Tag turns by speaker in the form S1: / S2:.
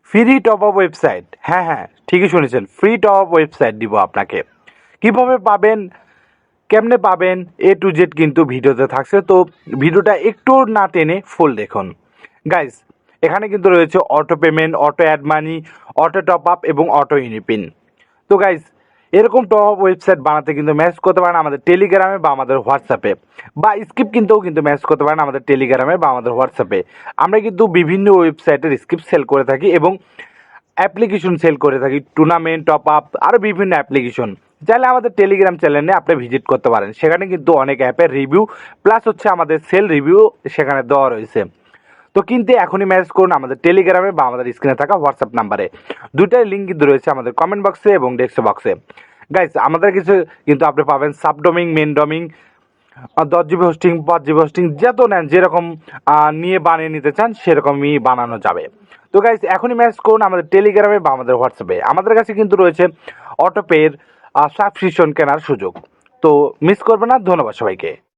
S1: Free top up website, হ্যাঁ ঠিকই শুনেছেন, ফ্রি টপ আপ ওয়েবসাইট দিব আপনাকে। কিভাবে পাবেন, কেমনে পাবেন, এ টু জেড কিন্তু ভিডিওতে থাকছে, তো ভিডিওটা একটু না টেনে ফুল দেখুন গাইস। এখানে কিন্তু রয়েছে auto payment, auto add money, auto top up এবং অটো ইউনিপিন। তো গাইস, এরকম টপ আপ ওয়েবসাইট বানাতে কিন্তু মেসেজ করতে পারেন আমাদের টেলিগ্রামে বা আমাদের হোয়াটসঅ্যাপে, বা স্ক্রিপ্ট কিনতেও কিন্তু মেসেজ করতে পারেন আমাদের টেলিগ্রামে বা আমাদের হোয়াটসঅ্যাপে। আমরা কিন্তু বিভিন্ন ওয়েবসাইটের স্ক্রিপ্ট সেল করে থাকি এবং অ্যাপ্লিকেশন সেল করে থাকি, টুর্নামেন্ট, টপ আপ, আরও বিভিন্ন অ্যাপ্লিকেশন। চাইলে আমাদের টেলিগ্রাম চ্যানেলে আপনি ভিজিট করতে পারেন, সেখানে কিন্তু অনেক অ্যাপের রিভিউ প্লাস হচ্ছে আমাদের সেল রিভিউ সেখানে দেওয়া রয়েছে। তো কিন্তু এখনই মেসেজ করুন আমাদের টেলিগ্রামে বা আমাদের স্ক্রিনে থাকা হোয়াটসঅ্যাপ নাম্বারে। দুইটাই লিঙ্ক কিন্তু রয়েছে আমাদের কমেন্ট বক্সে এবং ডেস্ক বক্সে। গাইস, আমাদের কিছু কিন্তু আপনি পাবেন subdomain, main domain, 10 GB hosting, 5 GB hosting, যত নেন যেরকম নিয়ে বানিয়ে নিতে চান সেরকমই বানানো যাবে। তো গাইস, এখনই মেসেজ করুন আমাদের টেলিগ্রামে বা আমাদের হোয়াটসঅ্যাপে। আমাদের কাছে কিন্তু রয়েছে অটোপের সাবস্ক্রিপশন কেনার সুযোগ। তো মিস করবে না। ধন্যবাদ সবাইকে।